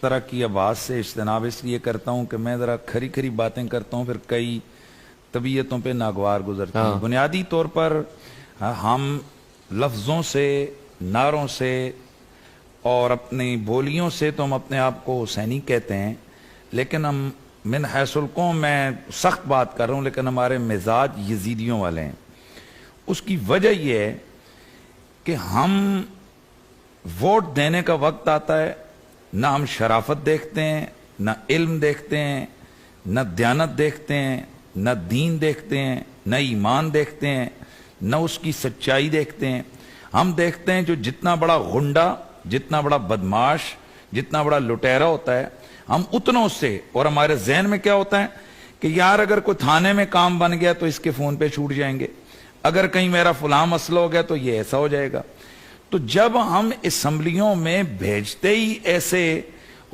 तरह की आवाज़ से इज्तनाब इसलिए करता हूँ कि मैं ज़रा खरी खरी बातें करता हूँ, फिर कई तबीयतों पे नागवार गुजरती हैं। बुनियादी तौर पर हम लफ्ज़ों से, नारों से और अपनी बोलियों से तो हम अपने आप को हुसैनी कहते हैं, लेकिन हम मिन हैसुल कौम, मैं सख्त बात कर रहा हूँ, लेकिन हमारे मिजाज यजीदियों वाले हैं। उसकी वजह यह है कि हम वोट देने का वक्त आता है, ना हम शराफत देखते हैं, ना इल्म देखते हैं, ना दयानत देखते हैं, ना दीन देखते हैं, ना ईमान देखते हैं, ना उसकी सच्चाई देखते हैं। हम देखते हैं जो जितना बड़ा गुंडा, जितना बड़ा बदमाश, जितना बड़ा लुटेरा होता है, हम उतनों से, और हमारे जहन में क्या होता है कि यार अगर कोई थाने में काम बन गया तो इसके फोन पे छूट जाएंगे, अगर कहीं मेरा फलां मसला हो गया तो ये ऐसा हो जाएगा। तो जब हम असम्बलियों में भेजते ही ऐसे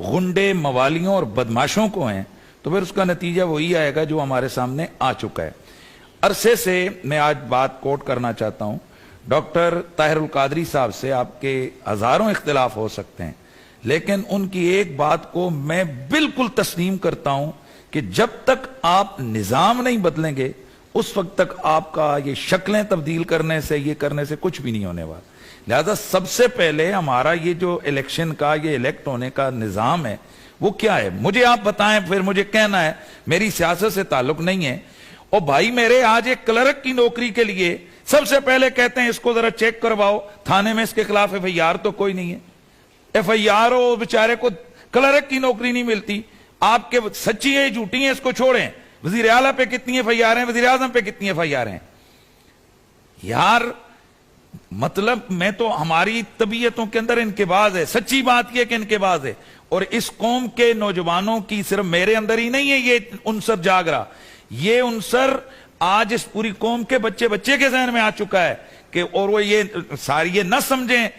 गुंडे, मवालियों और बदमाशों को हैं, तो फिर उसका नतीजा वही आएगा जो हमारे सामने आ चुका है। अरसे से मैं आज बात कोट करना चाहता हूं डॉक्टर ताहिरुल कादरी साहब से। आपके हजारों इख्तिलाफ हो सकते हैं, लेकिन उनकी एक बात को मैं बिल्कुल तस्लीम करता हूं कि जब तक आप निजाम नहीं बदलेंगे उस वक्त तक आपका ये शक्लें तब्दील करने से, ये करने से कुछ भी नहीं होने वाला। लिहाजा सबसे पहले हमारा ये जो इलेक्शन का, ये इलेक्ट होने का निजाम है, वो क्या है मुझे आप बताएं, फिर मुझे कहना है। मेरी सियासत से ताल्लुक नहीं है। और भाई मेरे आज एक क्लर्क की नौकरी के लिए सबसे पहले कहते हैं इसको जरा चेक करवाओ, थाने में इसके खिलाफ एफआईआर तो कोई नहीं है। एफआईआर हो, बेचारे को क्लर्क की नौकरी नहीं मिलती। आपके सच्ची है झूठी है इसको छोड़ें, वजीर आला पे कितनी एफआईआर हैं, वजीर आजम पे कितनी एफआईआर हैं। यार मतलब मैं तो, हमारी तबीयतों के अंदर इनकेबाज है। सच्ची बात यह कि इनकेबाज है, और इस कौम के नौजवानों की, सिर्फ मेरे अंदर ही नहीं है ये उनसर जाग रहा, ये उनसर आज इस पूरी कौम के बच्चे बच्चे के जहन में आ चुका है कि, और वो ये सारी ये न समझें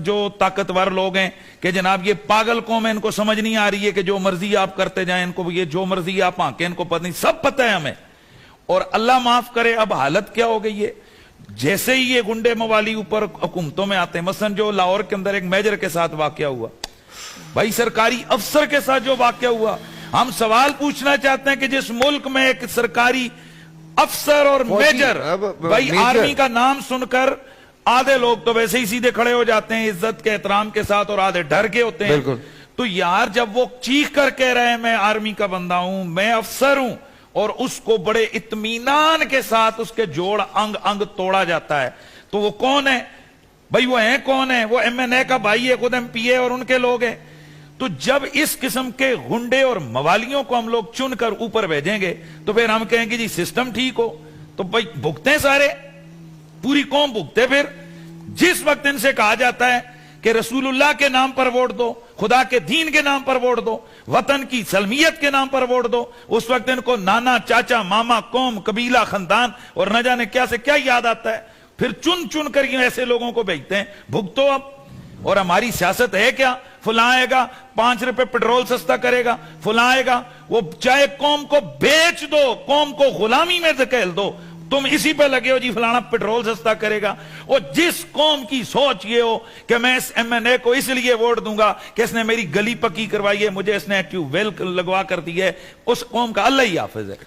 जो ताकतवर लोग हैं कि जनाब ये पागल कौम है, इनको समझ नहीं आ रही है कि जो मर्जी आप करते जाएं, इनको ये जो मर्जी आप आंकें, इनको पता नहीं, सब पता है हमें। और अल्लाह माफ करे अब हालत क्या हो गई है, जैसे ही ये गुंडे मवाली ऊपर हुकूमतों में आते हैं, मसलन जो लाहौर के अंदर एक मेजर के साथ वाकया हुआ, भाई सरकारी अफसर के साथ जो वाकया हुआ, हम सवाल पूछना चाहते हैं कि जिस मुल्क में एक सरकारी अफसर और मेजर, भाई आर्मी का नाम सुनकर आधे लोग तो वैसे ही सीधे खड़े हो जाते हैं इज्जत के एहतराम के साथ, और आधे डर के होते हैं। तो यार जब वो चीख कर कह रहे हैं मैं आर्मी का बंदा हूं, मैं अफसर हूं, और उसको बड़े इत्मीनान के साथ उसके जोड़ अंग अंग तोड़ा जाता है, तो वो कौन है भाई? वो है कौन है? वो एमएनए का भाई है, खुद एमपीए और उनके लोग हैं। तो जब इस किस्म के गुंडे और मवालियों को हम लोग चुनकर ऊपर भेजेंगे तो फिर हम कहेंगे जी सिस्टम ठीक हो, तो भाई भुगते सारे, पूरी कौम भुगते। फिर जिस वक्त इनसे कहा जाता है कि रसूलुल्लाह के नाम पर वोट दो, खुदा के दीन के नाम पर वोट दो, वतन की सलमियत के नाम पर वोट दो, उस वक्त इनको नाना, चाचा, मामा, कौम, कबीला, खानदान और न जाने क्या से क्या याद आता है। फिर चुन चुन कर ये ऐसे लोगों को भेजते हैं, भुगतो अब। और हमारी सियासत है क्या? फलां आएगा 5 रुपए पेट्रोल सस्ता करेगा, फलां आएगा, वो चाहे कौम को बेच दो, कौम को गुलामी में धकेल दो, तुम इसी पे लगे हो जी फलाना पेट्रोल सस्ता करेगा। और जिस कौम की सोच ये हो कि मैं इस एमएनए को इसलिए वोट दूंगा कि इसने मेरी गली पक्की करवाई है, मुझे इसने ट्यूबवेल लगवा कर दी है, उस कौम का अल्लाह ही हाफिज है।